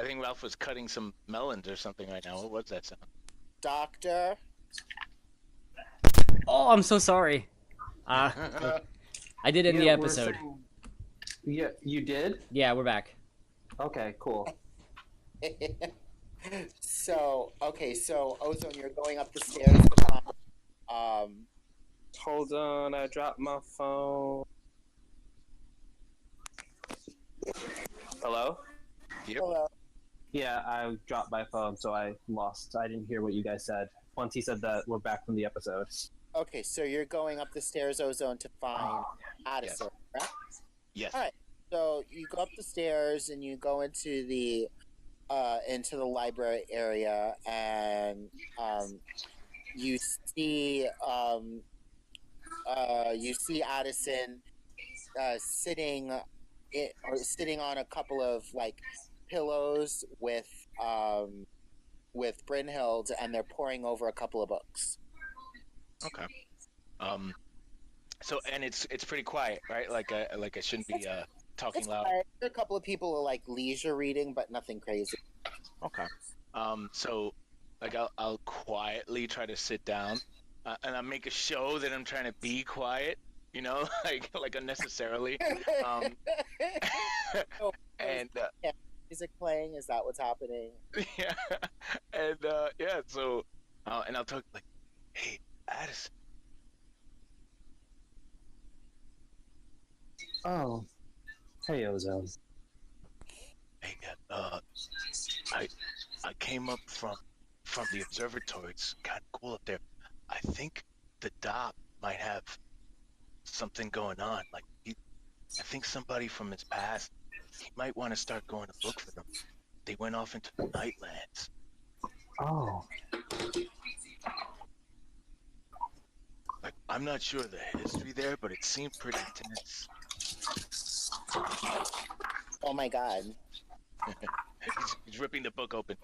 I think Ralph was cutting some melons or something right now. What was that sound? Doctor? Oh, I'm so sorry. I did it in the episode. Yeah, you did? Yeah, we're back. Okay, cool. So Ozone, you're going up the stairs to find, Hold on, I dropped my phone. Hello? Yep. hello. Yeah, I dropped my phone, so I lost. I didn't hear what you guys said. Once he said that, we're back from the episode. Okay, so you're going up the stairs, Ozone, to find Addison, right? Yes. All right. So you go up the stairs and you go into the library area, and you see Addison sitting on a couple of like pillows with Brynhild, and they're poring over a couple of books. Okay. So and it's pretty quiet, right? Like I shouldn't be talking loud. Quiet. There are a couple of people who are like leisure reading, but nothing crazy. Okay. So like I'll quietly try to sit down, and I'll make a show that I'm trying to be quiet, you know, like unnecessarily. And music playing. Is that what's happening? yeah, and yeah. So and I'll talk like, hey, Addison. Oh. Hey, Ozone. Hey, I came up from the observatory. It's kind of cool up there. I think the doc might have something going on. Like, I think somebody from his past, he might want to start going to look for them. They went off into the Nightlands. Oh. Like, I'm not sure of the history there, but it seemed pretty intense. Oh my god. He's ripping the book open.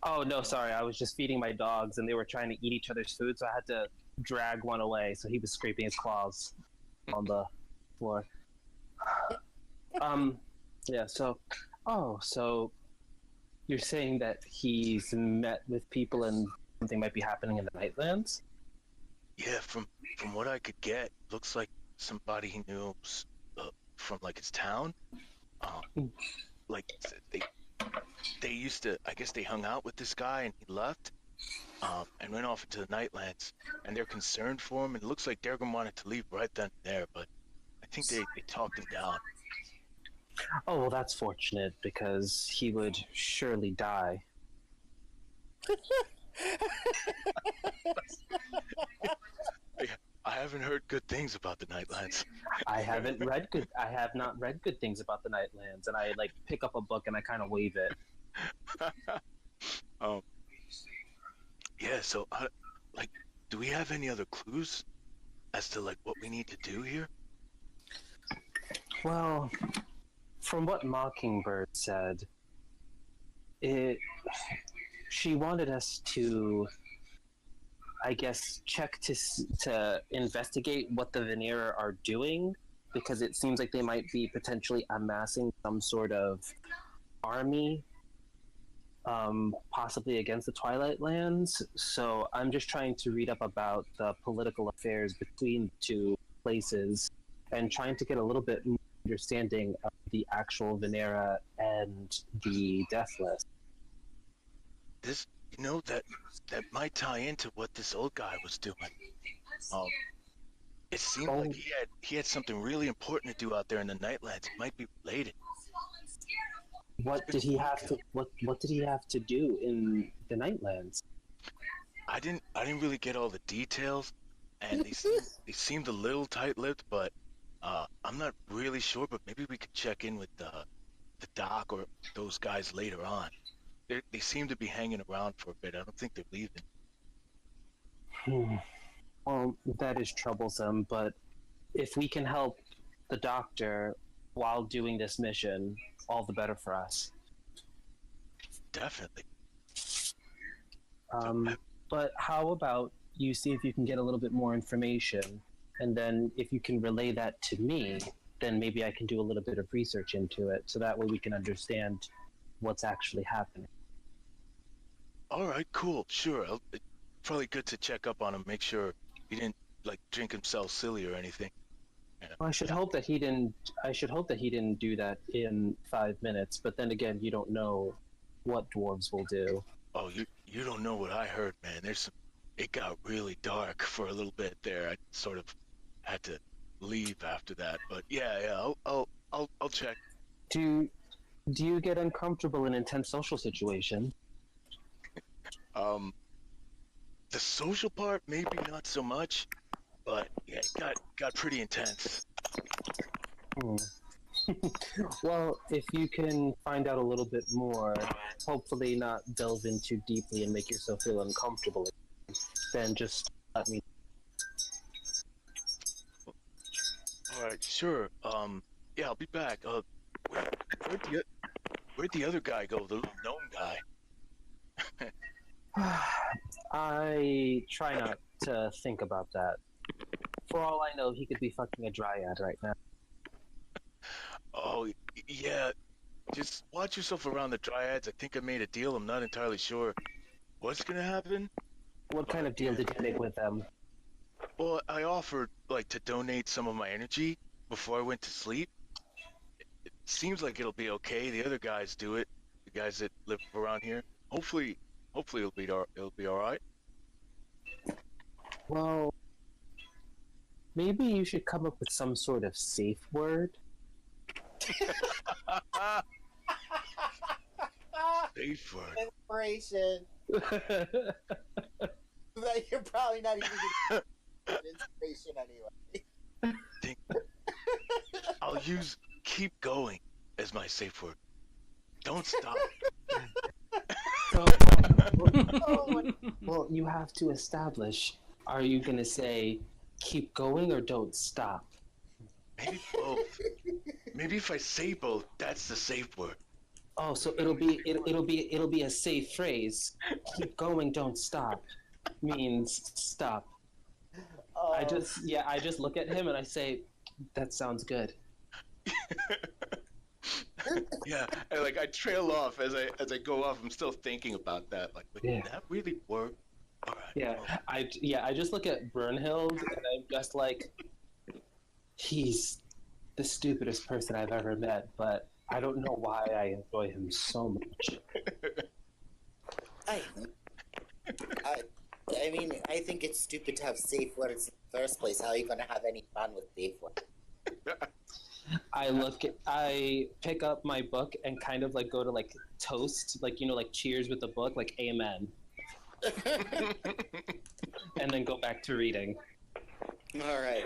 Oh, no, sorry. I was just feeding my dogs, and they were trying to eat each other's food, so I had to drag one away, so he was scraping his claws on the floor. Yeah, so... Oh, so... You're saying that he's met with people and something might be happening in the Nightlands? Yeah, from what I could get, looks like somebody he knew from like his town. Like they used to, I guess they hung out with this guy and he left, and went off into the Nightlands, and they're concerned for him, and it looks like Daergram wanted to leave right then and there, but I think they talked him down. Oh, well, that's fortunate, because he would surely die. I haven't heard good things about the Nightlands. I have not read good things about the Nightlands, and I like pick up a book and I kind of wave it. Yeah. So, like, do we have any other clues as to like what we need to do here? Well, from what Mockingbird said, she wanted us to, I guess, check to investigate what the Venera are doing, because it seems like they might be potentially amassing some sort of army, possibly against the Twilight Lands. So I'm just trying to read up about the political affairs between the two places and trying to get a little bit more understanding of the actual Venera and the Deathless. This, you know, that might tie into what this old guy was doing. It seemed like he had something really important to do out there in the Nightlands. It might be related. What did he have to? What did he have to do in the Nightlands? I didn't really get all the details, and they seemed a little tight-lipped. But I'm not really sure. But maybe we could check in with the doc or those guys later on. They seem to be hanging around for a bit. I don't think they're leaving. Well, that is troublesome, but if we can help the doctor while doing this mission, all the better for us. Definitely. But how about you see if you can get a little bit more information, and then if you can relay that to me, then maybe I can do a little bit of research into it, so that way we can understand what's actually happening. All right, cool, sure. It's probably good to check up on him, make sure he didn't like drink himself silly or anything. Yeah. Well, I should hope that he didn't. I should hope that he didn't do that in 5 minutes. But then again, you don't know what dwarves will do. Oh, you don't know what I heard, man. It got really dark for a little bit there. I sort of had to leave after that, but yeah, I'll check. Do you get uncomfortable in intense social situation? The social part maybe not so much, but yeah, it got pretty intense. Hmm. Well, if you can find out a little bit more, hopefully not delve in too deeply and make yourself feel uncomfortable, then just let me. All right, sure. Yeah, I'll be back. Where'd the other guy go? The little gnome guy. I try not to think about that. For all I know, he could be fucking a dryad right now. Oh, yeah. Just watch yourself around the dryads. I think I made a deal. I'm not entirely sure what's gonna happen. What kind of deal did you make with them? Well, I offered like to donate some of my energy before I went to sleep. It seems like it'll be okay. The other guys do it. The guys that live around here. Hopefully it'll be all right. Well, maybe you should come up with some sort of safe word. Safe word. Inspiration. That you're probably not even going to get inspiration anyway. I'll use "keep going" as my safe word. Don't stop. Well, you have to establish. Are you gonna say keep going or don't stop? Maybe both. Maybe if I say both, that's the safe word. Oh, so it'll be a safe phrase. Keep going, don't stop. Means stop. I just look at him and I say, that sounds good. Yeah, and like I trail off as I go off. I'm still thinking about that. Like, wait, Yeah. did that really work? All right. Yeah, I just look at Brunhild and I'm just like, he's the stupidest person I've ever met, but I don't know why I enjoy him so much. I mean, I think it's stupid to have safe words in the first place. How are you going to have any fun with safe words? I pick up my book and kind of like go to like toast, like, you know, like cheers with the book, like amen. And then go back to reading. All right.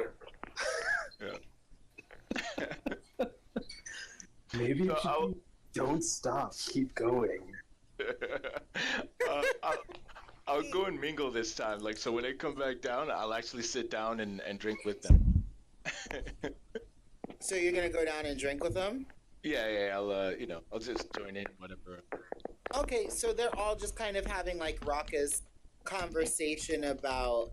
Yeah. Maybe So don't stop, keep going. I'll go and mingle this time. Like, so when I come back down, I'll actually sit down and drink with them. So you're going to go down and drink with them? Yeah, I'll just join in, whatever. Okay, so they're all just kind of having like raucous conversation about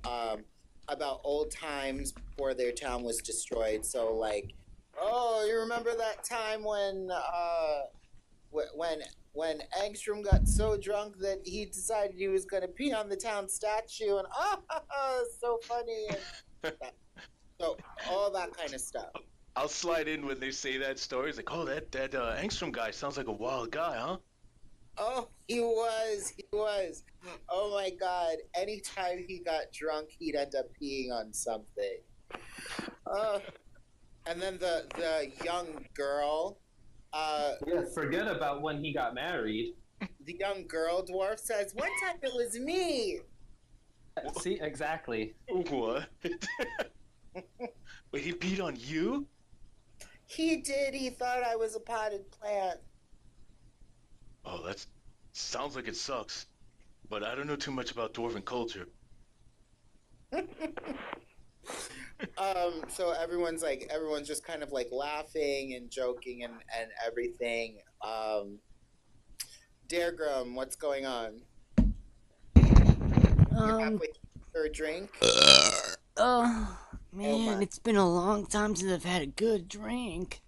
old times before their town was destroyed. So like, oh, you remember that time when Angstrom got so drunk that he decided he was going to pee on the town statue, and so funny, and so all that kind of stuff. I'll slide in when they say that story. It's like, oh, that Angstrom guy sounds like a wild guy, huh? Oh, he was. Oh my God! Anytime he got drunk, he'd end up peeing on something. And then the young girl. Yeah, forget about when he got married. The young girl dwarf says, "One time it was me." See, exactly. What? Wait, he peed on you? He did. He thought I was a potted plant. Oh, that sounds like it sucks. But I don't know too much about dwarven culture. So everyone's just kind of like laughing and joking and everything. Daergram, what's going on? You're halfway through a drink? Oh, man, my. it's been a long time since I've had a good drink.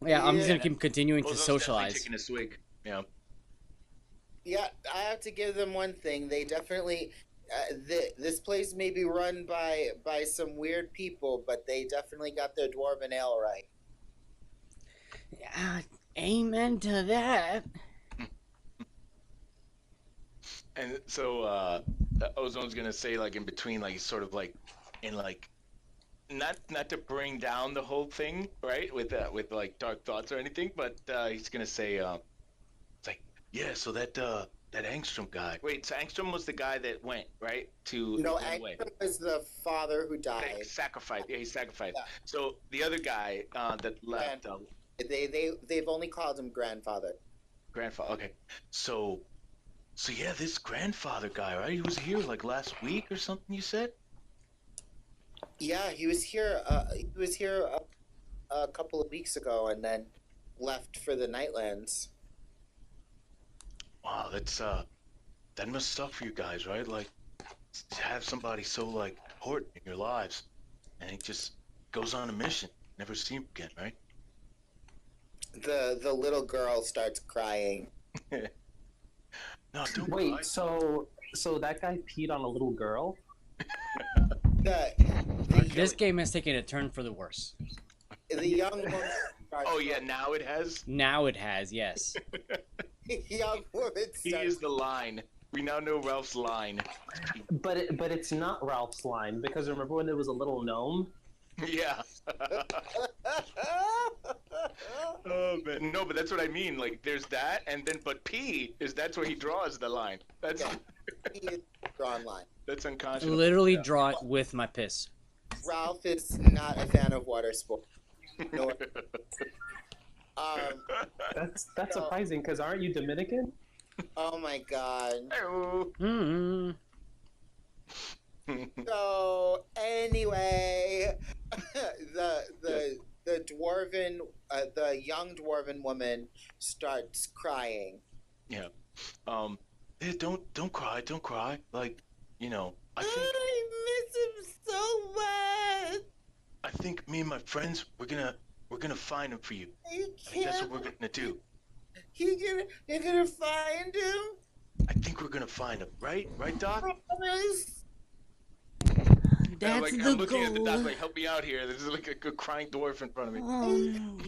Yeah, I'm just Yeah. gonna keep continuing to Ozone's definitely socialize. taking a swig. Yeah. Yeah, I have to give them one thing. They definitely, this place may be run by some weird people, but they definitely got their dwarven ale right. Amen to that. And so Ozone's gonna say like in between, like he's sort of like in like not to bring down the whole thing, right? With like dark thoughts or anything, but he's gonna say it's like, yeah, so that Angstrom guy. Wait, so Angstrom was the guy that went, right? No, Went away. Angstrom was the father who Like, died. sacrificed. Yeah, he sacrificed. Yeah. So the other guy that left, They've only called him grandfather. grandfather. Okay, so yeah, this grandfather guy, right? He was here like last week or something. You said? Yeah, he was here. He was here a couple of weeks ago, and then left for the Nightlands. Wow, that must suck for you guys, right? Like to have somebody so like important in your lives, and he just goes on a mission, never see him again, right? The little girl starts crying. No, don't Wait, cry. so that guy peed on a little girl? This game has taken a turn for the worse. The young woman. Oh yeah, now it has. Now it has, yes. Young woman He starts. is the line. We now know Ralph's line. But it's not Ralph's line, because remember when there was a little gnome? Yeah. Oh man, no, but that's what I mean. Like, there's that, and then but P that's where he draws the line. That's Yeah. He is drawn line. that's unconscionable. Literally Yeah. draw it with my piss. Ralph is not a fan of water sports. Nor, That's So- surprising, because aren't you Dominican? oh my god. Hey-oh. Mm-hmm. So anyway, the dwarven, the young dwarven woman starts crying. Yeah. Yeah, don't cry. Like, you know, I miss him so much. think me and my friends we're gonna find him for you. You Like, that's can't. what we're gonna do. You're gonna find him. I think we're gonna find him, right? Right, Doc? Promise. That's like, the I'm looking at the doc goal. like, help me out here. There's like a crying dwarf in front of me.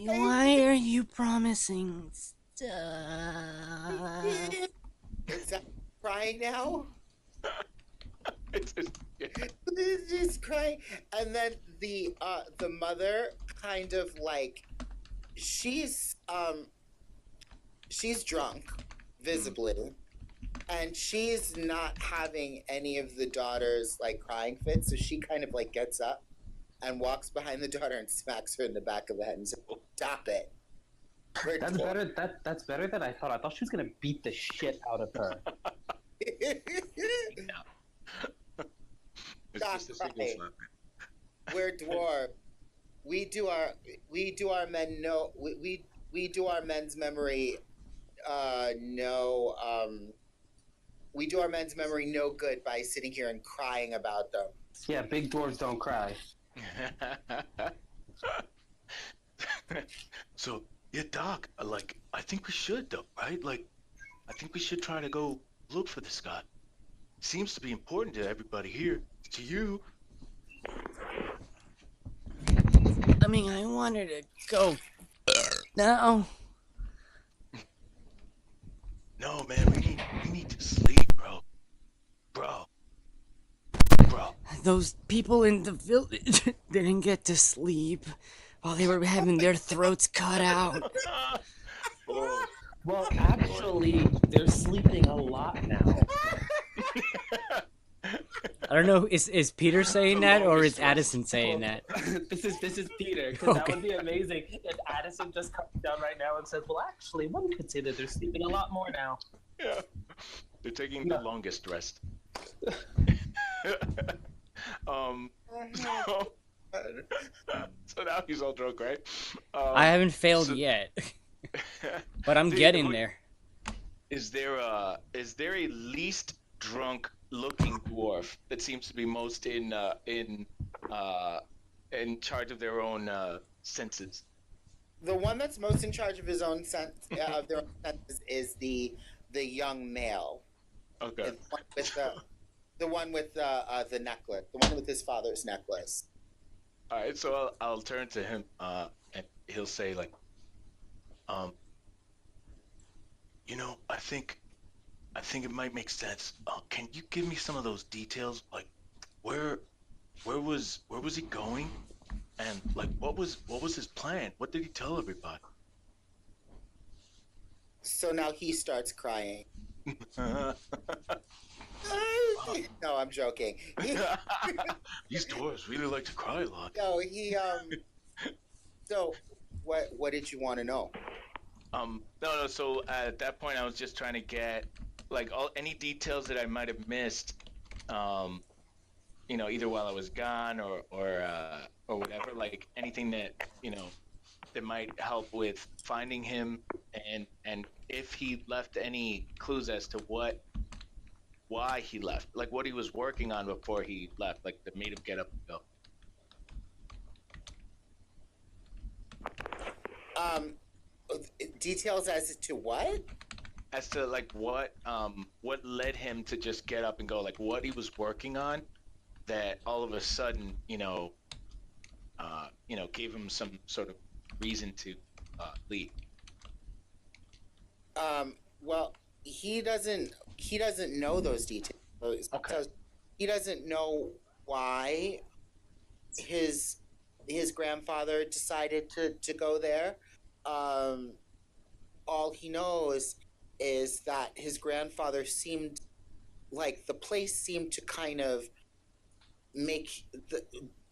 Why are you promising stuff? Is that crying now? It's just, yeah. It's just crying, and then the mother kind of like she's drunk visibly, and she's not having any of the daughters like crying fits, so she kind of like gets up and walks behind the daughter and smacks her in the back of the head and says, "Stop it." We're That's dwarf." better. That's better than I thought. I thought she was gonna beat the shit out of her. It's Doc, just a single right. slap. We're dwarf. We do our men no we do our men's memory we do our men's memory no good by sitting here and crying about them. Yeah, big dwarves don't cry. So, yeah, Doc, like, I think we should, though, right? Like, I think we should try to go look for this guy. Seems to be important to everybody here. To you. I mean, I wanted to go now. No, man, we need to sleep, bro. Bro. Those people in the village didn't get to sleep while they were having their throats cut out. Oh. Well, actually, they're sleeping a lot now. I don't know, is Peter saying that or is Addison saying that? This is Peter, because Okay. that would be amazing if Addison just comes down right now and says, "Well, actually, one could say that they're sleeping a lot more now." Yeah. They're taking the longest rest. So now he's all drunk, right? I haven't failed so- yet, but I'm Dude, getting who- there. Is there a least drunk looking dwarf that seems to be most in charge of their own senses? the one that's most in charge of his own sense of their own senses is the young male. Okay. The one with the necklace, the one with his father's necklace. All right, so I'll turn to him, and he'll say like, you know, I think it might make sense. Can you give me some of those details? Like, where was he going, and like what was his plan? What did he tell everybody? So now he starts crying. No, I'm joking. These dwarves really like to cry a lot. No, he So, what did you want to know? No. So at that point, I was just trying to get like any details that I might have missed. You know, either while I was gone or whatever. Like anything that that might help with finding him, and if he left any clues as to why he left, like what he was working on before he left, like that made him get up and go. Details as to what? As to like what led him to just get up and go, like what he was working on that all of a sudden gave him some sort of reason to leave. Well, he doesn't know those details. Okay. So he doesn't know why his grandfather decided to go there. All he knows is that his grandfather seemed like the place seemed to kind of make the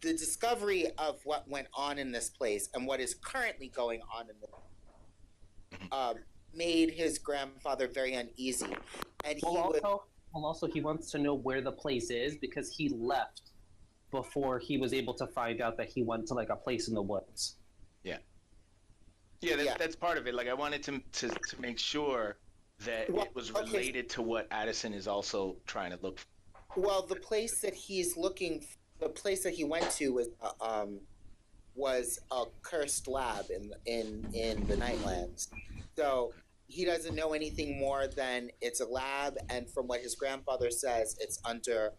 discovery of what went on in this place and what is currently going on in the made his grandfather very uneasy, and also he wants to know where the place is because he left before he was able to find out that he went to like a place in the woods. Yeah, that's part of it. Like I wanted to make sure that it was related to what Addison is also trying to look for. Well, the place that he went to was a cursed lab in the Nightlands. So he doesn't know anything more than it's a lab, and from what his grandfather says, it's under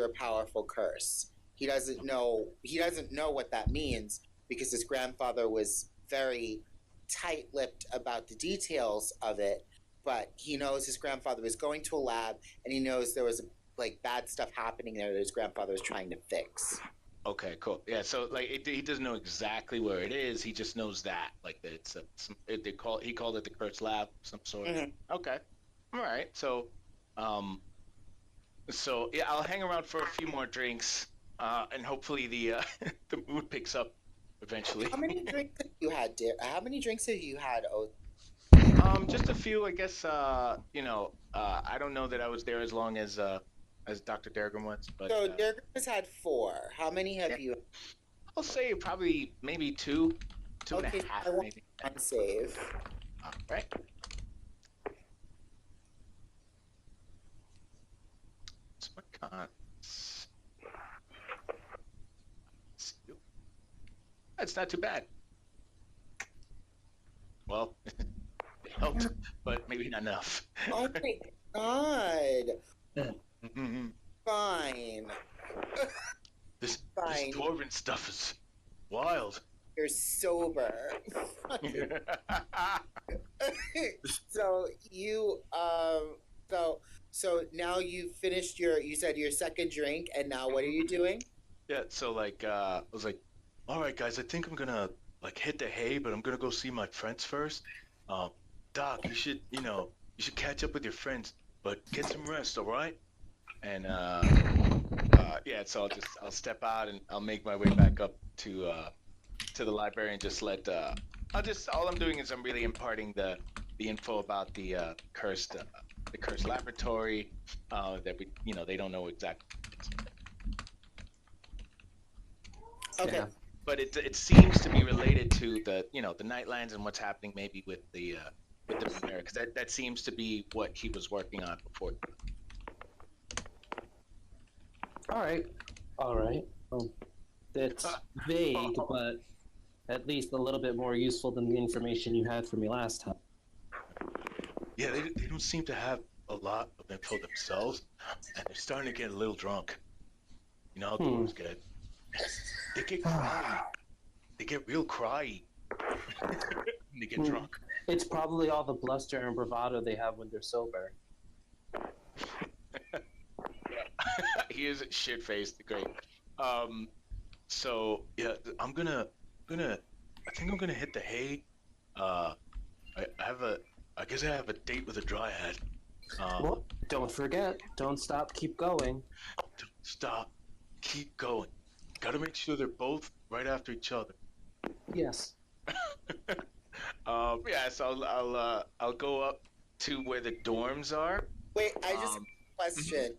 a powerful curse. He doesn't know what that means because his grandfather was very tight-lipped about the details of it, but he knows his grandfather was going to a lab, and he knows there was like bad stuff happening there that his grandfather was trying to fix. Okay, cool. Yeah, so like he doesn't know exactly where it is. He just knows that like that he called it the cursed lab, some sort. Mm-hmm. Okay, all right. So, yeah, I'll hang around for a few more drinks, and hopefully the the mood picks up eventually. How many drinks have you had, dear? How many drinks have you had? Just a few, I guess. I don't know that I was there as long as Dr. Daergram was, but So Daergram has had 4. How many have you? I'll say probably maybe two and a half, maybe. On save. All right. What's my cons? That's not too bad. Well, it helped, but maybe not enough. Oh my god. Fine. This Fine. dwarven stuff is wild. You're sober. So you so now you've finished you said your second drink, and now what are you doing? Yeah, so like I was like, all right guys, I think I'm gonna like hit the hay, but I'm gonna go see my friends first. Doc, you should catch up with your friends, but get some rest, all right? And yeah, so I'll step out and I'll make my way back up to the library and just let all I'm doing is I'm really imparting the info about the cursed laboratory that they don't know exactly. Okay. Yeah. But it seems to be related to the Nightlands and what's happening maybe with the Bimbleswid, because that seems to be what he was working on before. All right. It's vague, but At least a little bit more useful than the information you had for me last time. Yeah, they don't seem to have a lot of info themselves, and they're starting to get a little drunk. You know how dwarves get. They get cryy. They get real cryy. They get drunk. It's probably all the bluster and bravado they have when they're sober. He is shit-faced. Great. So yeah, I think I'm gonna hit the hay. I guess I have a date with a dryad. Well, don't forget, don't stop, keep going. Don't stop, keep going. Gotta make sure they're both right after each other. Yes. Yeah, so I'll go up to where the dorms are. Wait, I just have a question.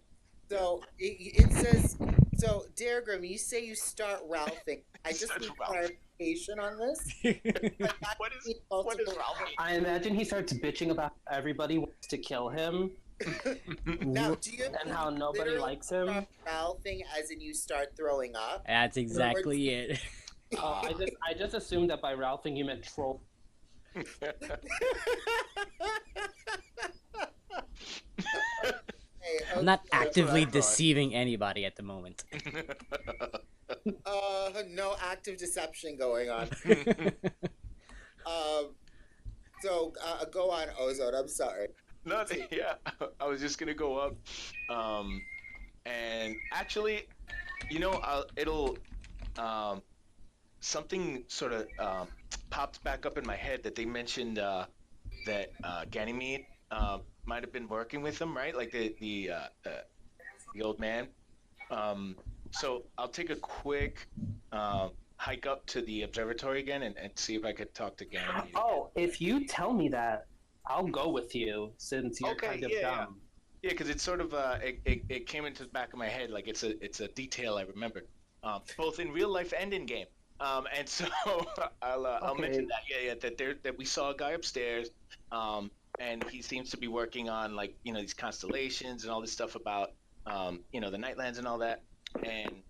So it says, so Daergram, you say you start Ralphing. I just need clarification on this. What is Ralphing? I imagine he starts bitching about how everybody wants to kill him. Now, do you and how nobody likes him? Ralphing as in you start throwing up? That's exactly it. I just assumed that by Ralphing you meant troll. I'm not actively deceiving anybody at the moment. No active deception going on. So go on, Ozone. I'm sorry. Nothing. Yeah, I was just gonna go up, and actually, you know, something sort of popped back up in my head that they mentioned that Ganymede might have been working with them, right? Like the old man. So I'll take a quick hike up to the observatory again and see if I could talk to Ganymede. Oh, if you tell me that, I'll go with you since you're kind of dumb. Yeah, because it's sort of it came into the back of my head like it's a detail I remembered, both in real life and in game. And so I'll mention that that we saw a guy upstairs, and he seems to be working on like these constellations and all this stuff about the Nightlands and all that, and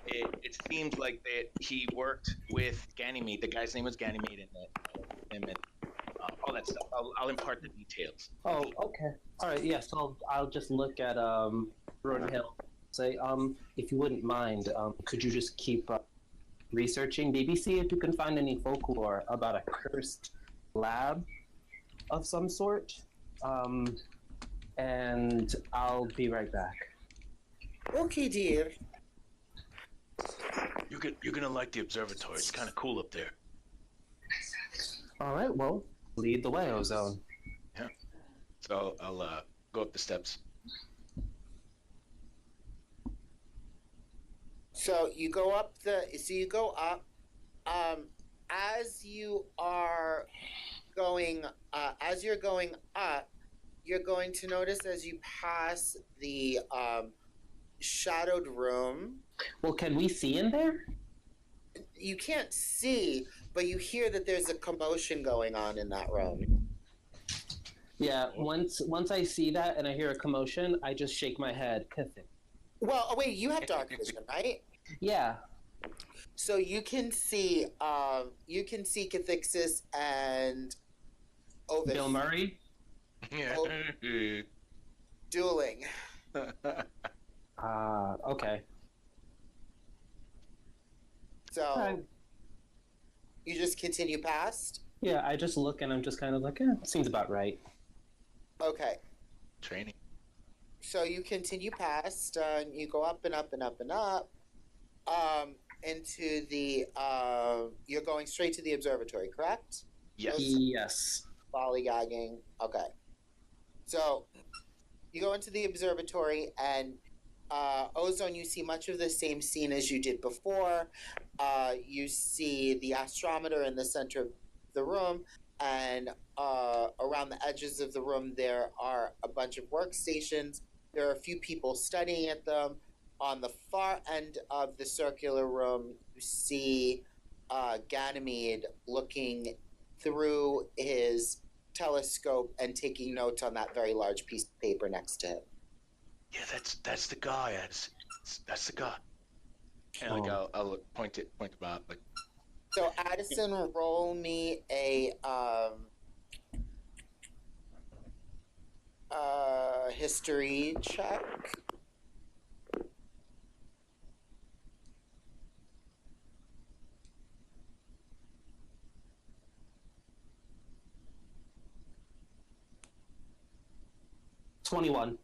it seemed like that he worked with Ganymede. The guy's name was Ganymede, and all that stuff. I'll impart the details. Oh, okay. All right. Yes, I'll just look at Ruin Hill. Say, if you wouldn't mind, could you just keep researching? Maybe see if you can find any folklore about a cursed lab of some sort. And I'll be right back. Okay, dear. You're gonna like the observatory. It's kind of cool up there. All right. Well, lead the way, Ozone. Yeah. So I'll go up the steps. So you go up as you are going as you're going up, you're going to notice as you pass the shadowed room. Well, can we see in there? You can't see, but you hear that there's a commotion going on in that room. Yeah, once I see that and I hear a commotion, I just shake my head. Well, wait, you have dark vision, right? Yeah. So you can see Cathixis and Ovis Bill Murray? Yeah. dueling. Okay. So you just continue past? Yeah, I just look and I'm just kind of like, seems about right. Okay. Training. So you continue past, you go up and up and up and up, into the, you're going straight to the observatory, correct? Yes. Yes. Lollygagging. Okay. So you go into the observatory and Ozone, you see much of the same scene as you did before. You see the astrometer in the center of the room, and around the edges of the room there are a bunch of workstations. There are a few people studying at them. On the far end of the circular room, you see Ganymede looking through his telescope and taking notes on that very large piece of paper next to him. Yeah, that's the guy. That's the guy. And like I'll point him out like So Addison, roll me a history check. $21.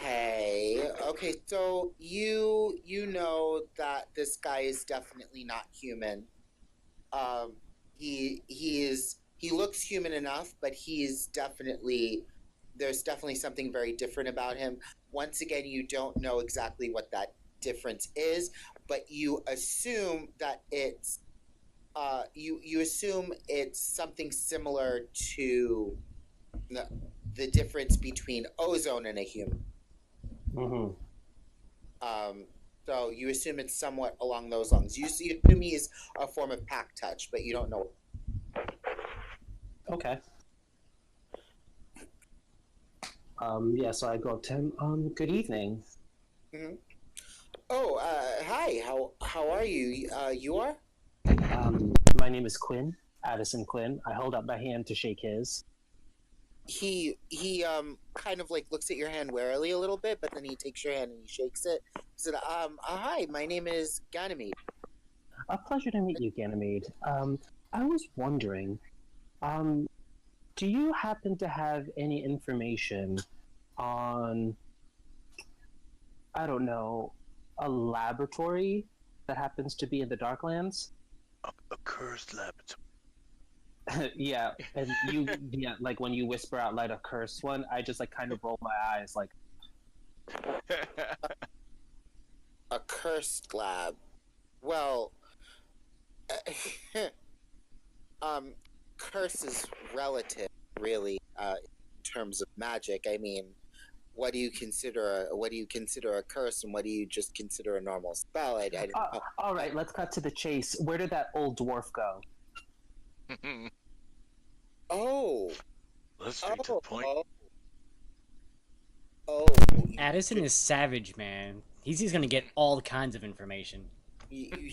Hey, Okay, so you know that this guy is definitely not human. He looks human enough, but there's definitely something very different about him. Once again, you don't know exactly what that difference is, but you assume that you assume it's something similar to the difference between ozone and a human. Mm-hmm. So you assume it's somewhat along those lines. You assume he's a form of pack touch, but you don't know. Okay. Yeah, so I go up to him. Good evening. Mm-hmm. Oh, hi. How are you? You are? My name is Quinn, Addison Quinn. I hold up my hand to shake his. He kind of like looks at your hand warily a little bit, but then he takes your hand and he shakes it. He said, hi, my name is Ganymede. A pleasure to meet you, Ganymede. I was wondering, do you happen to have any information on, I don't know, a laboratory that happens to be in the Darklands? a cursed laboratory. Yeah, and yeah, like when you whisper out loud a cursed one, I just like kind of roll my eyes, like, A cursed lab. Well, curse is relative, really, in terms of magic. I mean, what do you consider a curse, and what do you just consider a normal spell? I don't know. all right, let's cut to the chase. Where did that old dwarf go? Oh, Let's straight to the point. Oh, Addison is savage, man. He's just gonna get all kinds of information. you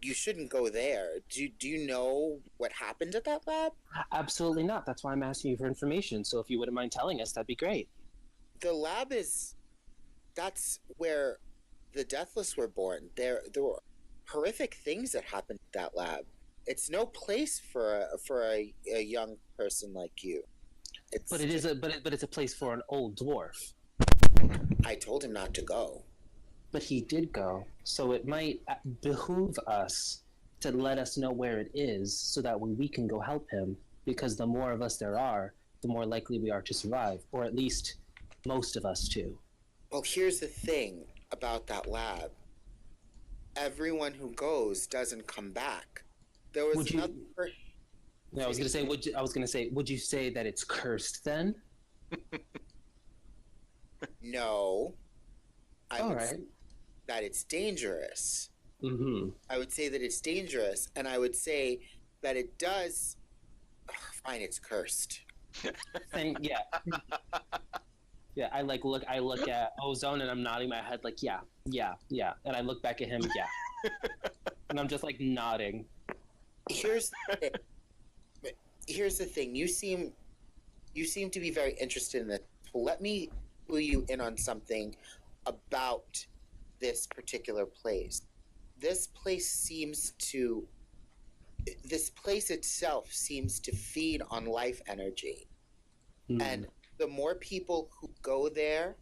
shouldn't go there. Do you know what happened at that lab? Absolutely not. That's why I'm asking you for information. So if you wouldn't mind telling us, that'd be great. The lab that's where the Deathless were born. There were horrific things that happened at that lab. It's no place for a young person like you. But it's a place for an old dwarf. I told him not to go. But he did go, so it might behoove us to let us know where it is, so that we can go help him. Because the more of us there are, the more likely we are to survive, or at least most of us to. Well, here's the thing about that lab. Everyone who goes doesn't come back. There was another. No, I was gonna say, would you say that it's cursed then? No. All right. Say that it's dangerous. Mm-hmm. I would say that it's dangerous, and I would say that it does. Fine, it's cursed. Yeah. Yeah, I look at Ozone and I'm nodding my head like, yeah. And I look back at him, yeah. And I'm just like nodding. Here's the thing. You seem to be very interested in this. Let me clue you in on something about this particular place. This place itself seems to feed on life energy. And the more people who go there,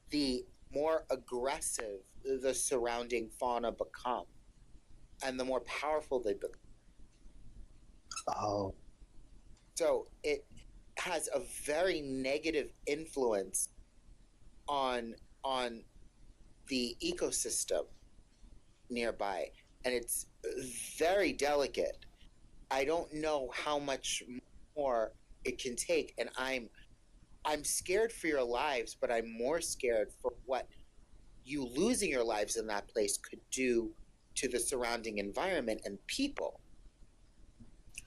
the more aggressive the surrounding fauna become, and the more powerful they become. Oh. So it has a very negative influence on the ecosystem nearby, and it's very delicate. I don't know how much more it can take, and I'm scared for your lives, but I'm more scared for what you losing your lives in that place could do to the surrounding environment and people.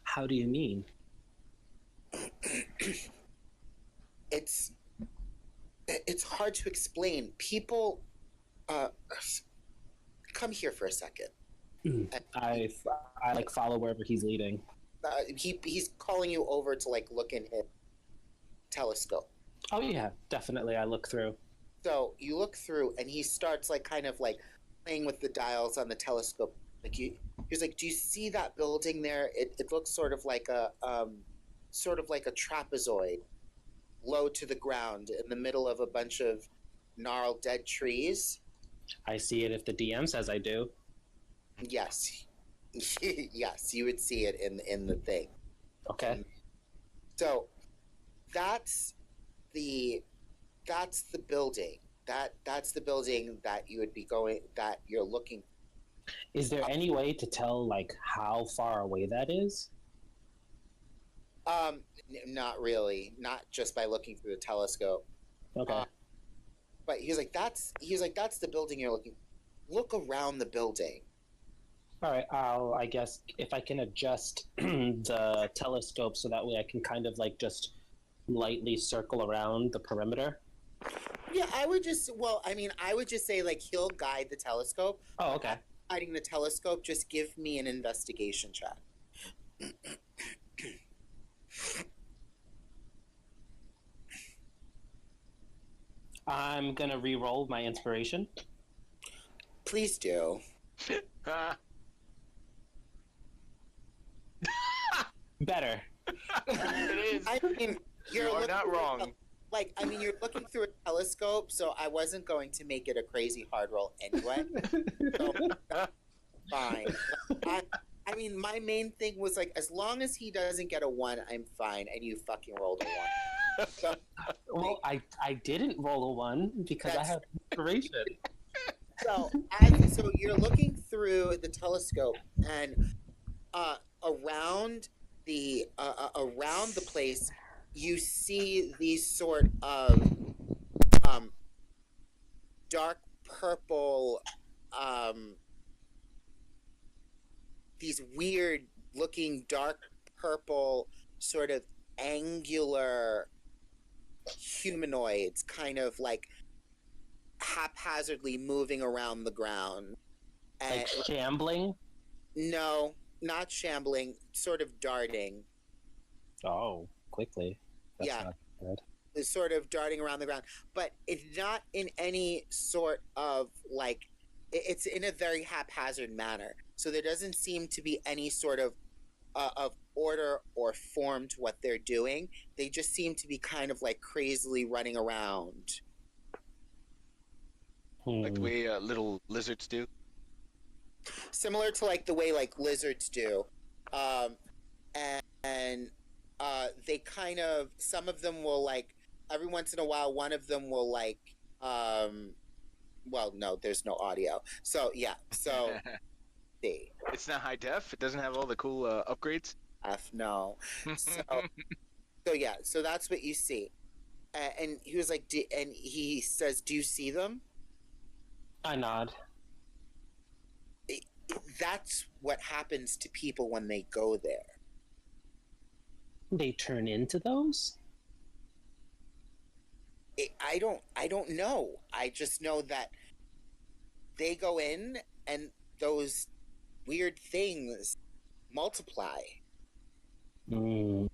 How do you mean? It's hard to explain. People come here for a second. I like follow wherever he's leading. He's calling you over to like look in his telescope. Oh yeah, definitely. I look through. So you look through, and he starts like kind of like playing with the dials on the telescope. Like he's like, "Do you see that building there? It looks sort of like a trapezoid, low to the ground, in the middle of a bunch of gnarled dead trees." I see it if the DM says I do. Yes, yes, you would see it in the thing. Okay. So that's the building. That's the building that you would be going. That you're looking. Is there any way to tell like how far away that is? Not really. Not just by looking through the telescope. Okay. But he's like, that's the building you're looking. Look around the building. All right. I guess if I can adjust the telescope so that way I can kind of like just lightly circle around the perimeter. Yeah, I would just say like he'll guide the telescope. Oh, okay. Guiding the telescope, just give me an investigation check. I'm gonna re-roll my inspiration. Please do. Better. It is. I mean, You are not wrong. You're looking through a telescope, so I wasn't going to make it a crazy hard roll anyway. So, fine. I mean, my main thing was like, as long as he doesn't get a 1, I'm fine, and you fucking rolled a 1. So, Well, I didn't roll a 1 because I have inspiration. so you're looking through the telescope, and around the place, you see these sort of dark purple, these weird looking dark purple sort of angular humanoids, kind of like haphazardly moving around the ground. Like shambling? No, not shambling, sort of darting. Oh, quickly. That's Yeah. not good. Is sort of darting around the ground, but it's not in any sort of like, it's in a very haphazard manner. So there doesn't seem to be any sort of order or form to what they're doing. They just seem to be kind of like crazily running around. Like the way little lizards do. Similar to like the way like lizards do. And they kind of, some of them will like, every once in a while, one of them will like, well, no, there's no audio. So, yeah, so, see. It's not high def. It doesn't have all the cool upgrades. No. So yeah, so that's what you see. And he was like, and he says, do you see them? I nod. That's what happens to people when they go there. They turn into those? I don't know. I just know that they go in and those weird things multiply. Mm.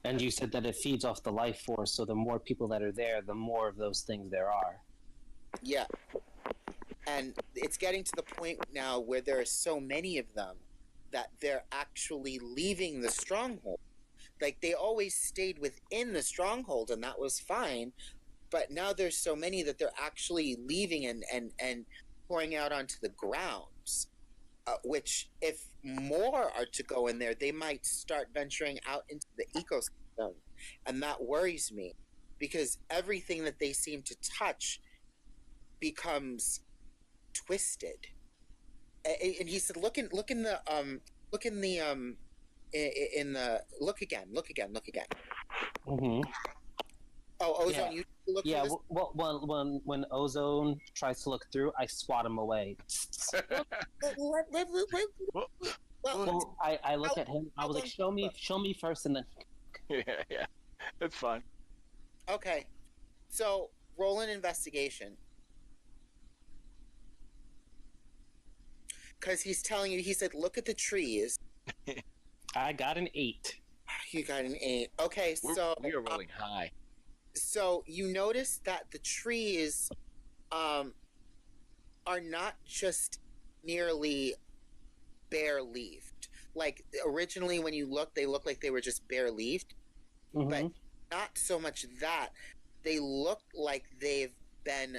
And you said that it feeds off the life force, so the more people that are there, the more of those things there are. Yeah. And it's getting to the point now where there are so many of them that they're actually leaving the stronghold. Like, they always stayed within the stronghold, and that was fine. But now there's so many that they're actually leaving and pouring out onto the grounds. Which, if more are to go in there, they might start venturing out into the ecosystem. And that worries me. Because everything that they seem to touch becomes twisted. And he said, look again. Mm-hmm. Oh, Ozone, Yeah. you look Yeah, for this? when Ozone tries to look through, I swat him away. Well, I look at him. I was like, show me first, and then. Yeah, that's fine. Okay. So, roll an investigation. because he's telling you. He said, "Look at the trees." I got an 8. You got an 8. Okay, We are rolling high. so you notice that the trees, are not just nearly bare leafed. Like originally, when you look, they look like they were just bare leafed, but not so much that. They look like they've been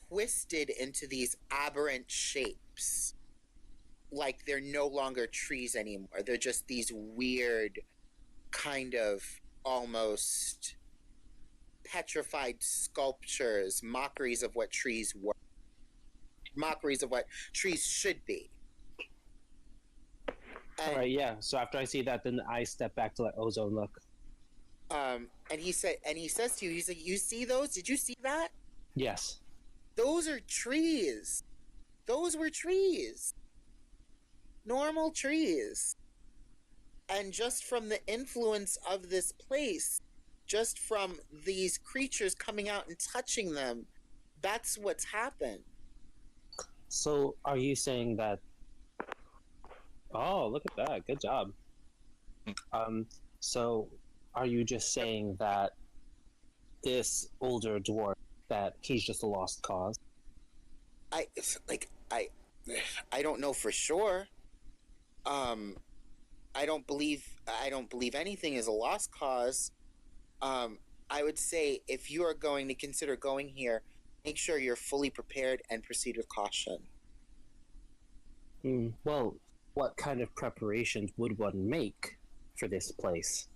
twisted into these aberrant shapes. Like they're no longer trees anymore. They're just these weird, kind of almost petrified sculptures, mockeries of what trees were, mockeries of what trees should be. And, All right, yeah. So after I see that, then I step back to let Ozone look. and he says to you, he's like, "You see those? Did you see that? Yes. Those are trees. Those were trees. Normal trees. And just from the influence of this place, just from these creatures coming out and touching them, that's what's happened." So are you saying that? Oh, look at that! Good job. So are you just saying that this older dwarf, that he's just a lost cause? I don't know for sure. I don't believe anything is a lost cause. I would say if you are going to consider going here, make sure you're fully prepared and proceed with caution. Well, what kind of preparations would one make for this place?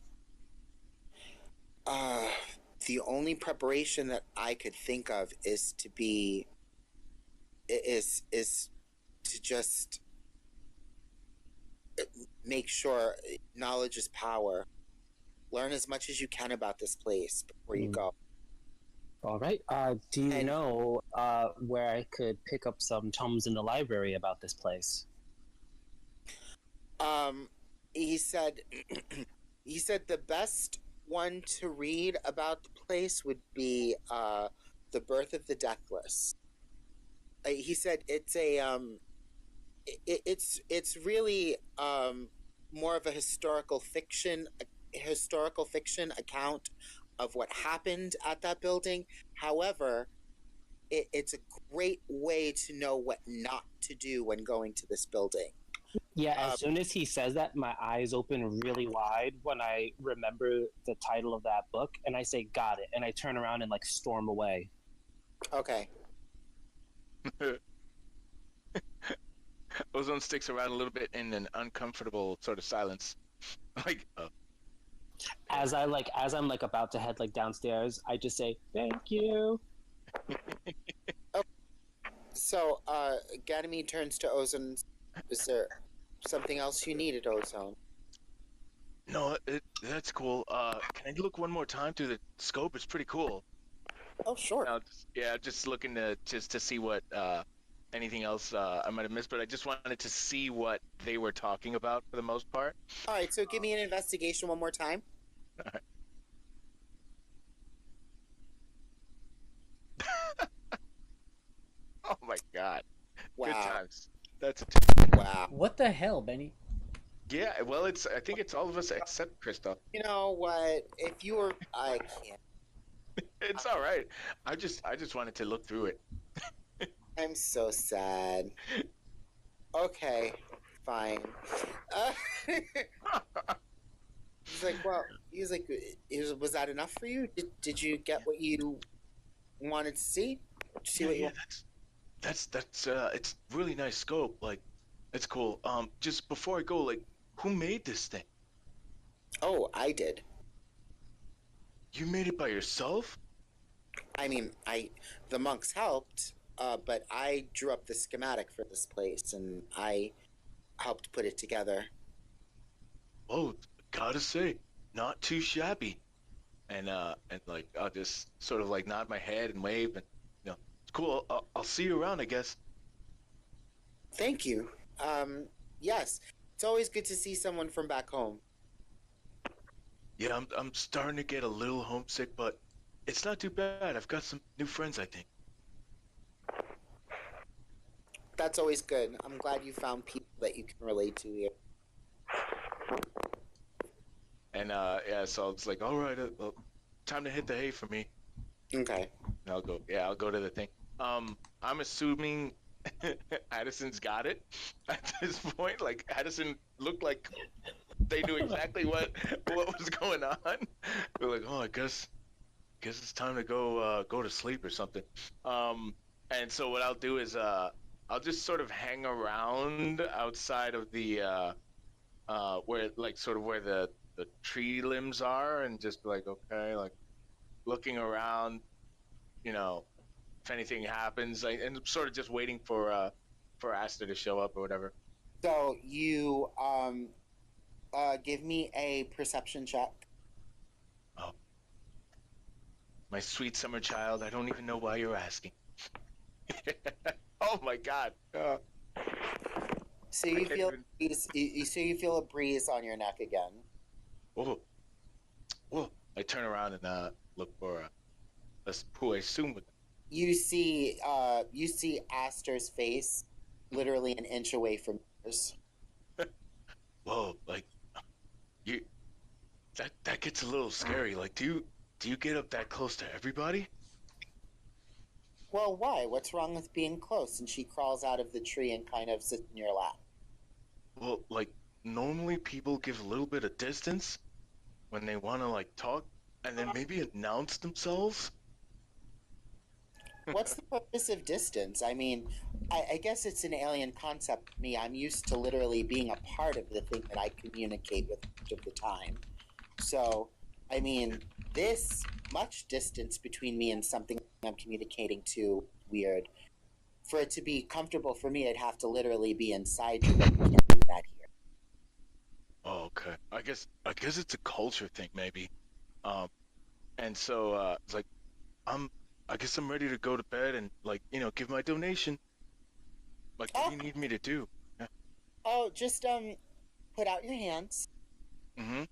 The only preparation that I could think of is to just make sure knowledge is power. Learn as much as you can about this place before you go. All right. Do you know where I could pick up some tomes in the library about this place? He said the best one to read about the place would be The Birth of the Deathless. He said it's it's really more of a historical fiction account of what happened at that building. However, it's a great way to know what not to do when going to this building. Yeah, as soon as he says that, my eyes open really wide when I remember the title of that book, and I say, "Got it," and I turn around and like storm away. Okay. Ozone sticks around a little bit in an uncomfortable sort of silence. Like, As I'm like about to head like downstairs, I just say, "Thank you." So, Ganymede turns to Ozone. Is there something else you needed, Ozone? No, that's cool. Can I look one more time through the scope? It's pretty cool. Oh, sure. Just looking to see what anything else I might have missed, but I just wanted to see what they were talking about for the most part. All right, so give me an investigation one more time. All right. Oh my god. Wow. Good times. That's a wow. What the hell, Benny? Yeah, well, I think it's all of us except Krzysztof. You know what? If you were, I can't. It's all right. I just wanted to look through it. I'm so sad. Okay, fine. He's like, was that enough for you? Did you get what you wanted to see? That's it's really nice scope. Like, it's cool. Just before I go, like, who made this thing? Oh, I did. You made it by yourself? I mean, the monks helped, but I drew up the schematic for this place, and I helped put it together. Oh, gotta say, not too shabby. And like, I'll just sort of like nod my head and wave, and it's cool. I'll see you around, I guess. Thank you. Yes, it's always good to see someone from back home. Yeah, I'm starting to get a little homesick, but it's not too bad. I've got some new friends, I think. That's always good. I'm glad you found people that you can relate to here. And yeah, so I was like, all right, time to hit the hay for me. Okay. And I'll go. Yeah, I'll go to the thing. I'm assuming Addison's got it at this point. Like Addison looked like they knew exactly what was going on. They're like, oh, I guess it's time to go to sleep or something. And so what I'll do is I'll just sort of hang around outside of the where like sort of where the tree limbs are, and just be like, okay, like looking around, you know, if anything happens, like, and sort of just waiting for Aster to show up or whatever. So you give me a perception check. Oh, my sweet summer child, I don't even know why you're asking. Oh my God. So you feel so you feel a breeze on your neck again. Oh, oh! I turn around and look for who I assume would. You see Aster's face literally an inch away from yours. Whoa! Like you, that gets a little scary. Like, do you get up that close to everybody? Well, why? What's wrong with being close? And she crawls out of the tree and kind of sits in your lap. Well, like normally people give a little bit of distance when they want to like talk, and then maybe announce themselves. What's the purpose of distance? I mean, I guess it's an alien concept to me. I'm used to literally being a part of the thing that I communicate with much of the time. So, I mean, this much distance between me and something I'm communicating to, weird. For it to be comfortable for me, I'd have to literally be inside you, but we can't do that here. Oh, okay. I guess it's a culture thing, maybe. Um, and so it's like I guess I'm ready to go to bed and like give my donation. Like, what do you need me to do? Yeah. Oh, just put out your hands. Mm-hmm.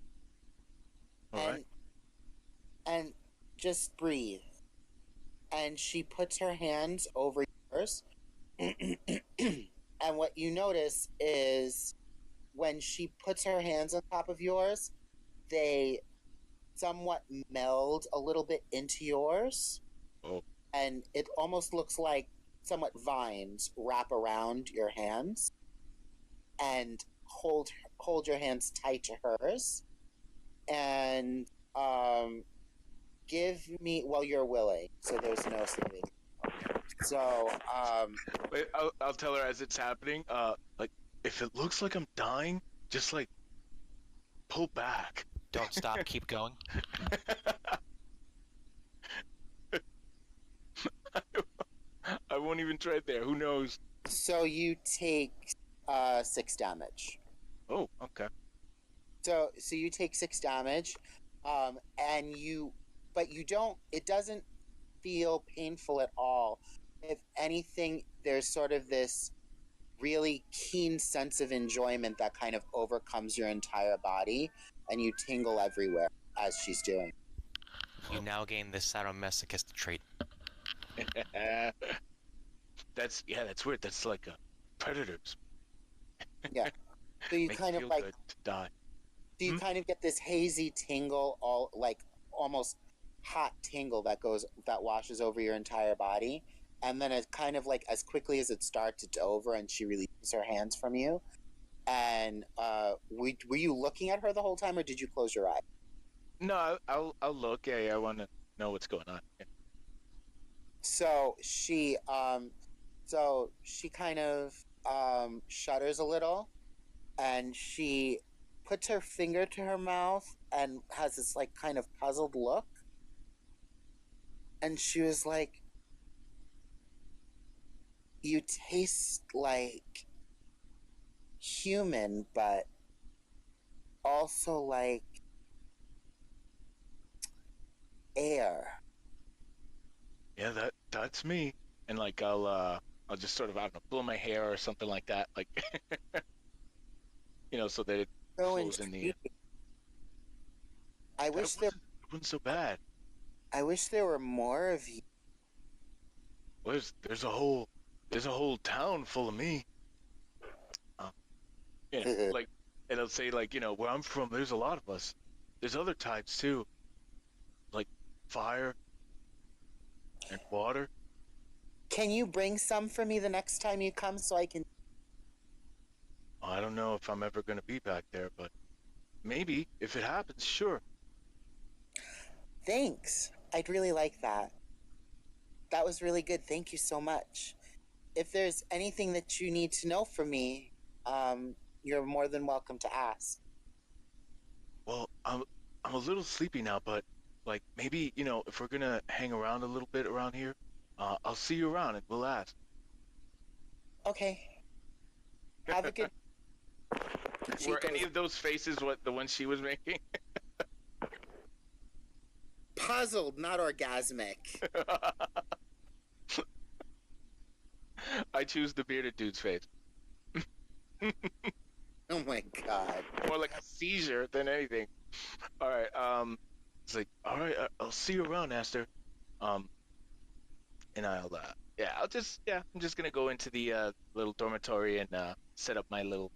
All and right. and just breathe. And she puts her hands over yours. And what you notice is when she puts her hands on top of yours, they somewhat meld a little bit into yours. Oh. And it almost looks like somewhat vines wrap around your hands and hold your hands tight to hers. And give me, well, you're willing, so there's no saving. So Wait, I'll tell her as it's happening. Like if it looks like I'm dying, just like pull back. Don't stop, keep going. I won't even tread there. Who knows? so you take 6 damage. Oh, okay. So you take 6 damage, and but you don't. It doesn't feel painful at all. If anything, there's sort of this really keen sense of enjoyment that kind of overcomes your entire body, and you tingle everywhere as she's doing. You now gain this sadomasochist trait. That's weird. That's like a predators. Yeah. So you Makes kind you of feel like good to die. so you kind of get this hazy tingle, all like almost hot tingle that washes over your entire body, and then it's kind of like as quickly as it starts, it's over, and she releases her hands from you. And were you looking at her the whole time, or did you close your eye? No, I'll look. Yeah, I want to know what's going on. Yeah. So she kind of shudders a little, and she puts her finger to her mouth and has this like kind of puzzled look. And she was like, "You taste like human, but also like air." Yeah, that's me. And like I'll just sort of, I don't know, blow my hair or something like that, like so that it So flows in the air. intriguing. I wish It wasn't so bad. I wish there were more of you. Well, there's a whole there's a whole town full of me. Like, and I'll say like, where I'm from, there's a lot of us. There's other types too, like fire and water. Can you bring some for me the next time you come so I can? I don't know if I'm ever gonna be back there, but maybe if it happens, sure. Thanks. I'd really like that. That was really good. Thank you so much. If there's anything that you need to know from me, you're more than welcome to ask. Well, I'm a little sleepy now, but like maybe, if we're gonna hang around a little bit around here, I'll see you around and we'll ask. Okay. Have a good. Were any of those faces what the ones she was making? Puzzled, not orgasmic. I choose the bearded dude's face. Oh my god. More like a seizure than anything. All right. It's like, all right, I'll see you around, Aster. And I'm just gonna go into the little dormitory and set up my little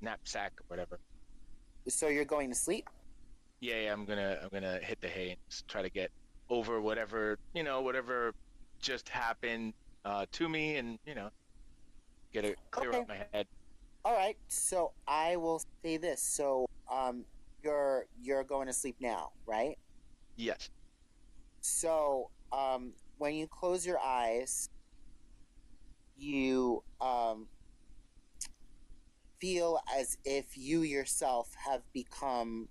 knapsack or whatever. So you're going to sleep? Yeah, I'm gonna hit the hay and just try to get over whatever just happened to me, and get it clear up my head. All right. So I will say this. So you're going to sleep now, right? Yes. So when you close your eyes, you feel as if you yourself have become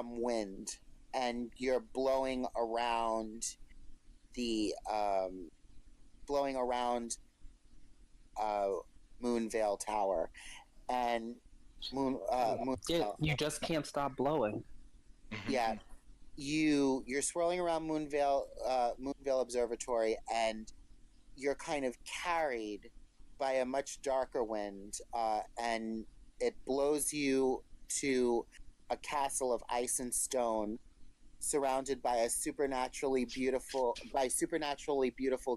wind, and you're blowing around the Moonvale Tower, and You just can't stop blowing. yeah, you're swirling around Moonvale Observatory, and you're kind of carried by a much darker wind, and it blows you to a castle of ice and stone, surrounded by supernaturally beautiful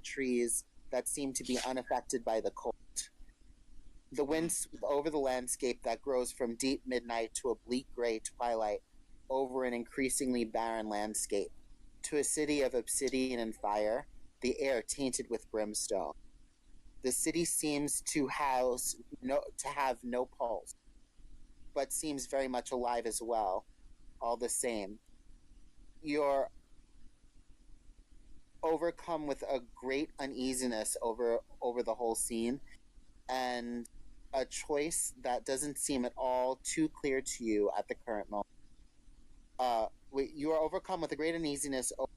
trees that seem to be unaffected by the cold. The wind sweeps over the landscape that grows from deep midnight to a bleak gray twilight, over an increasingly barren landscape, to a city of obsidian and fire, the air tainted with brimstone. The city seems to have no pulse, but seems very much alive as well. All the same, you're overcome with a great uneasiness over the whole scene, and a choice that doesn't seem at all too clear to you at the current moment. You are overcome with a great uneasiness over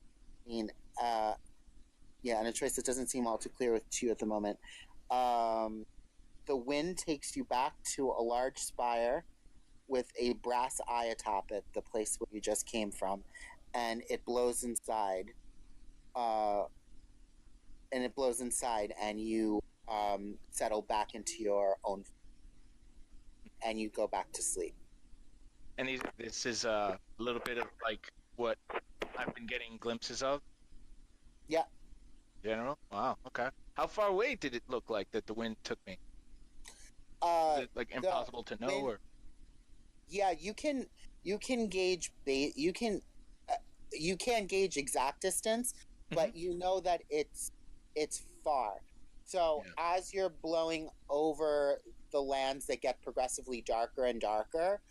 the scene, and a choice that doesn't seem all too clear to you at the moment. The wind takes you back to a large spire with a brass eye atop it, the place where you just came from, and it blows inside. And you settle back into your own, and you go back to sleep. And this is a little bit of like what I've been getting glimpses of. Yeah. General? Wow, okay. How far away did it look like that the wind took me? Is it like impossible to know, or? Yeah, you can gauge you can't gauge exact distance, but you know that it's far. So as you're blowing over the lands that get progressively darker and darker,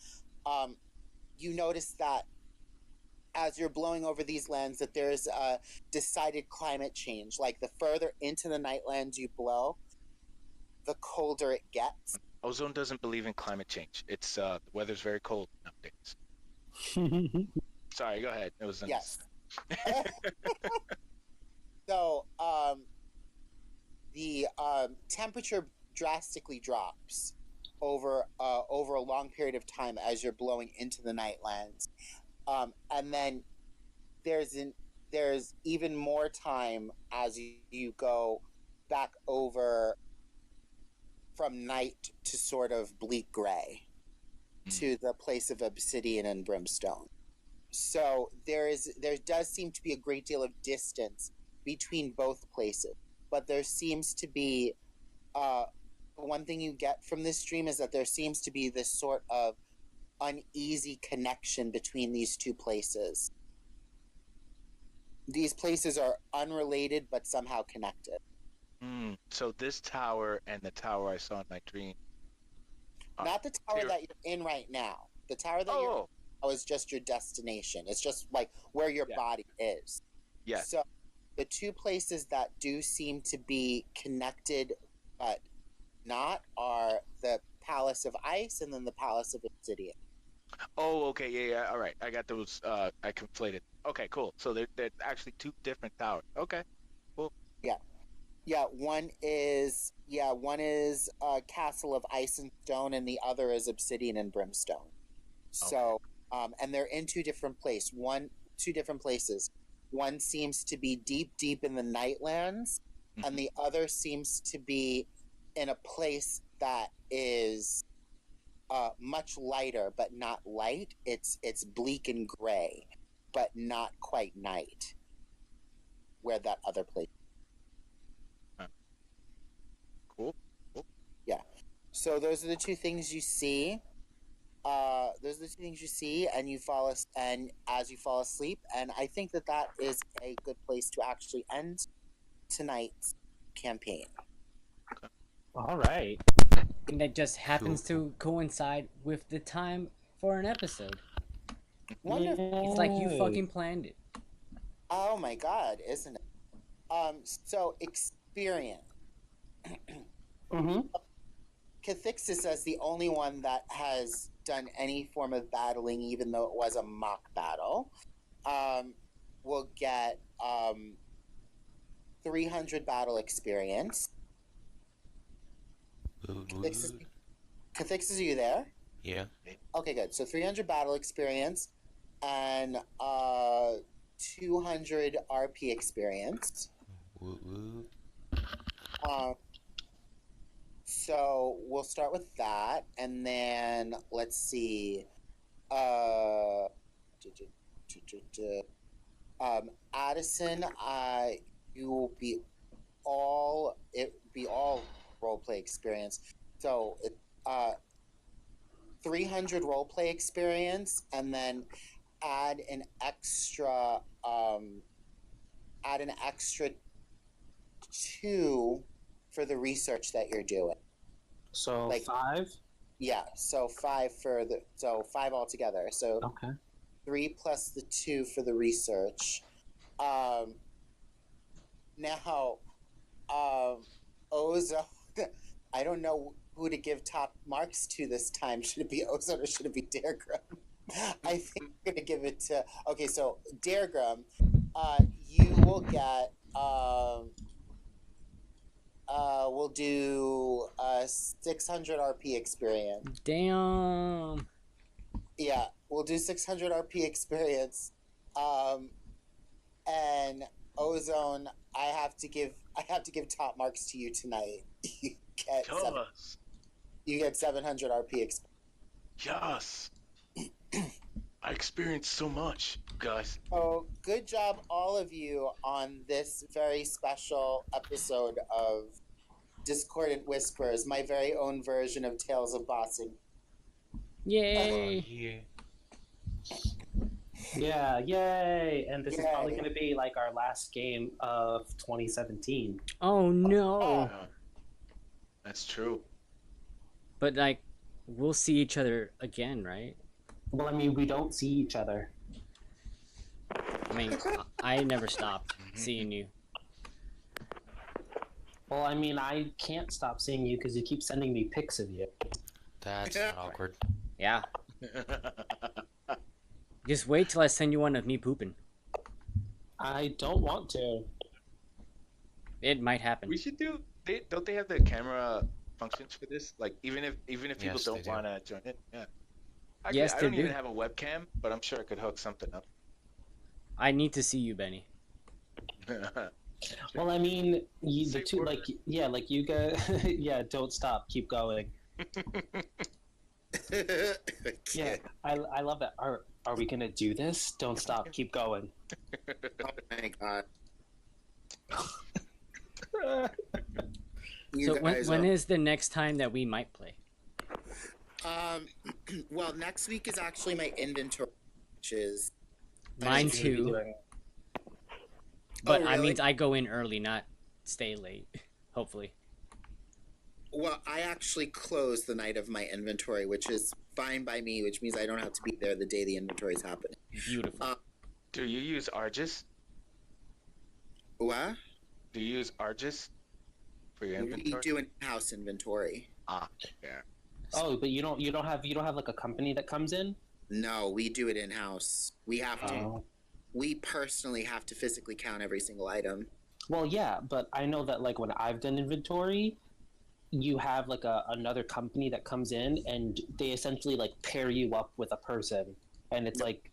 you notice that as you're blowing over these lands that there's a decided climate change. Like the further into the Nightlands you blow, the colder it gets. Ozone doesn't believe in climate change. It's the weather's very cold nowadays. Sorry, go ahead. It was yes. So the temperature drastically drops over a long period of time as you're blowing into the Nightlands, and then there's even more time as you go back over from night to sort of bleak gray to the place of obsidian and brimstone. So there does seem to be a great deal of distance between both places, but there seems to be one thing you get from this dream is that there seems to be this sort of uneasy connection between these two places. These places are unrelated but somehow connected. So this tower and the tower I saw in my dream. Not the tower that you're in right now. The tower that you're in now is just your destination. It's just like where your body is. Yes. So the two places that do seem to be connected but not are the Palace of Ice and then the Palace of Obsidian. Oh, okay, yeah, all right. I got those. I conflated. Okay, cool. So they're actually two different towers. Okay, cool. Yeah. One is Castle of Ice and Stone, and the other is Obsidian and Brimstone. So, and they're in two different places. One seems to be deep in the Nightlands, and the other seems to be in a place that is much lighter, but not light. It's bleak and gray, but not quite night. Where that other place. Cool. Yeah. So those are the two things you see. And you fall and as you fall asleep, and I think that is a good place to actually end tonight's campaign. All right. And that just happens to coincide with the time for an episode. Wonderful. It's like you fucking planned it. Oh my god, isn't it? So experience. Cathixis as the only one that has done any form of battling, even though it was a mock battle, will get 300 battle experience. Cathixis, are you there? Yeah. Okay, good. So 300 battle experience and 200 RP experience. So we'll start with that, and then let's see. Addison, you will be all roleplay experience. So 300 roleplay experience, and then add an extra 2 for the research that you're doing. So 5? Yeah, so 5 5 altogether. So okay. 3 plus the 2 for the research. Now, Ozone, I don't know who to give top marks to this time. Should it be Ozone or should it be Daergram? I think I'm going to give it to... Okay, so Daergram, you will get... we'll do 600 RP experience. Damn. Yeah, we'll do 600 RP experience. And Ozone, I have to give top marks to you tonight. You get 700 RP experience. Yes. I experienced so much, guys. Oh, good job, all of you, on this very special episode of Discordant Whispers, my very own version of Tales of Bossing. Yay! Yeah, yay! And this is probably going to be like our last game of 2017. Oh no! That's true. But like, we'll see each other again, right? Well, I mean, we don't see each other. I mean, I never stopped seeing you. Well, I mean, I can't stop seeing you because you keep sending me pics of you. That's not awkward. Yeah. Just wait till I send you one of me pooping. I don't want to. It might happen. We should do. Don't they have the camera functions for this? Like even if people Yes, don't do. want to join it, yeah. I Yes, don't they even do. have a webcam, but I'm sure I could hook something up. I need to see you, Benny. Well, I mean, the two, like, yeah, like you guys, yeah, don't stop, keep going. Yeah, I love that. Are we gonna do this? Don't stop, keep going. Oh my god. You So guys when are- is the next time that we might play? Well, next week is actually my inventory, which is Mine What are you too. doing? But Oh, I really? mean, I go in early, not stay late. Hopefully. well, I actually close the night of my inventory, which is fine by me, which means I don't have to be there the day the inventory is happening. Beautiful. Do you use Argus? What? Do you use Argus for your We inventory? do an in-house inventory. Ah, yeah. Oh, but you don't have like a company that comes in? No, we do it in-house. We have to. Oh. We personally have to physically count every single item. Well, yeah, but I know that like when I've done inventory, you have like another company that comes in and they essentially like pair you up with a person, and it's like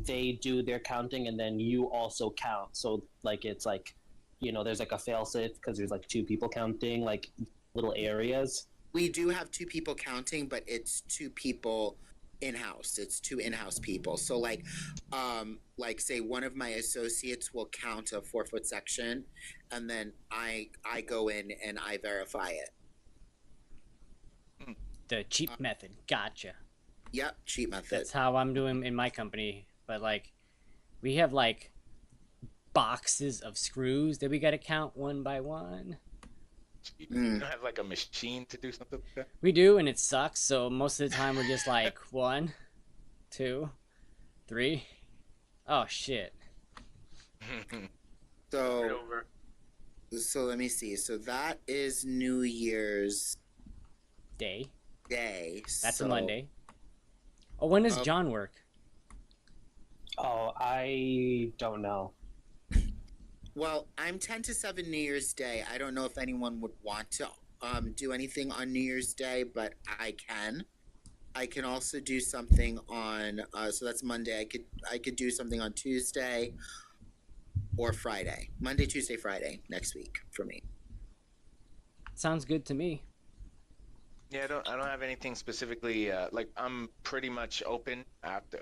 they do their counting and then you also count. So like it's like, there's like a failsafe because there's like two people counting like little areas. We do have two people counting, but it's two people in-house. It's two in-house people. So like say one of my associates will count a 4-foot section, and then I go in and I verify it. The cheap method. Gotcha. Yep, cheat method. That's how I'm doing in my company. But like, we have like boxes of screws that we gotta count one by one. You Mm. don't have like a machine to do something like that? We do, and it sucks. So most of the time we're just like 1, 2, 3. Oh shit. So let me see. So that is New Year's Day. Day. That's so, a Monday. Oh, when does Oh. John work? Oh, I don't know. Well, I'm 10 to 7 New Year's Day. I don't know if anyone would want to do anything on New Year's Day, but I can. I can also do something on so that's Monday. I could do something on Tuesday or Friday. Monday, Tuesday, Friday next week for me. Sounds good to me. Yeah, I don't have anything specifically. Like I'm pretty much open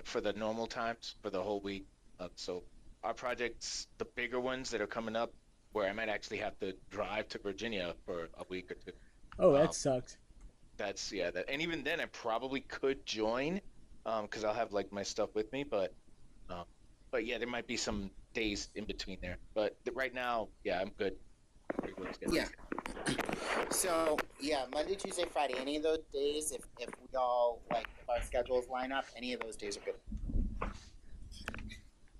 for the normal times for the whole week. So our projects, the bigger ones that are coming up, where I might actually have to drive to Virginia for a week or two. Oh, that sucks. That's and even then I probably could join, because I'll have like my stuff with me. But yeah, there might be some days in between there. But right now, yeah, I'm good. Yeah. So yeah, Monday, Tuesday, Friday. Any of those days, if we all if our schedules line up, any of those days are good.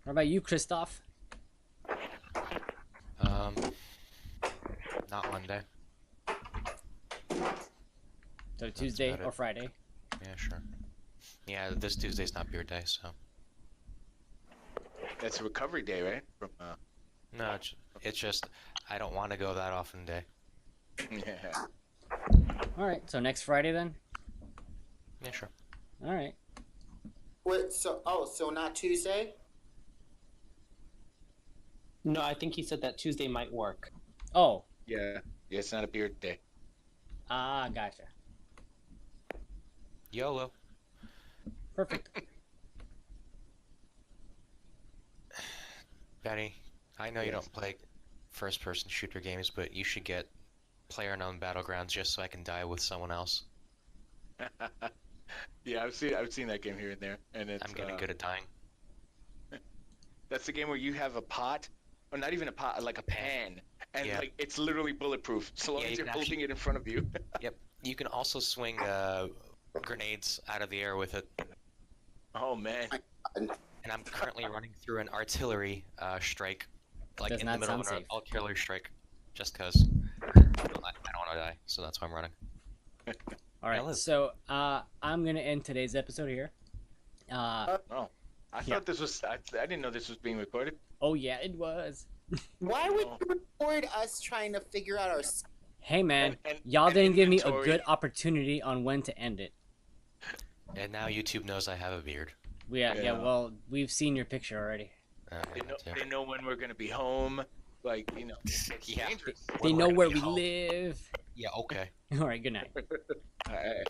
What about you, Krzysztof? Not Monday. So Tuesday about it. or Friday? Yeah, sure. Yeah, this Tuesday's not beer day, so. That's a recovery day, right? From No, it's just, I don't want to go that often day. yeah. All right. So next Friday then. Yeah, sure. All right. What? So not Tuesday? No, I think he said that Tuesday might work. Oh. Yeah, it's not a beer day. Ah, gotcha. YOLO. Perfect. Benny, I know you Yes. don't play first-person shooter games, but you should get PlayerUnknown Battlegrounds just so I can die with someone else. Yeah, I've seen that game here and there, and it's I'm getting good at dying. that's the game where you have a pot, or not even a pot, like a pan, and Yeah. like it's literally bulletproof, so long Yeah, as you you're can holding actually- it in front of you. Yep. You can also swing grenades out of the air with it. Oh man. And I'm currently running through an artillery strike, like Does in the not middle of sound an safe. artillery strike, just cause I don't want to die, so that's why I'm running. All right. live. So I'm gonna end today's episode here. Oh, I Yeah. thought this was. I didn't know this was being recorded. Oh yeah, it was. Why would Oh. you record us trying to figure out our? Hey man, And- y'all and didn't give me a inventory. good opportunity on when to end it. And now YouTube knows I have a beard. Yeah. Yeah. Well, we've seen your picture already. They know when we're gonna be home. Like it's Yeah. dangerous. They When we're know gonna where be we home. live. Yeah, okay. All right. Good night. All right.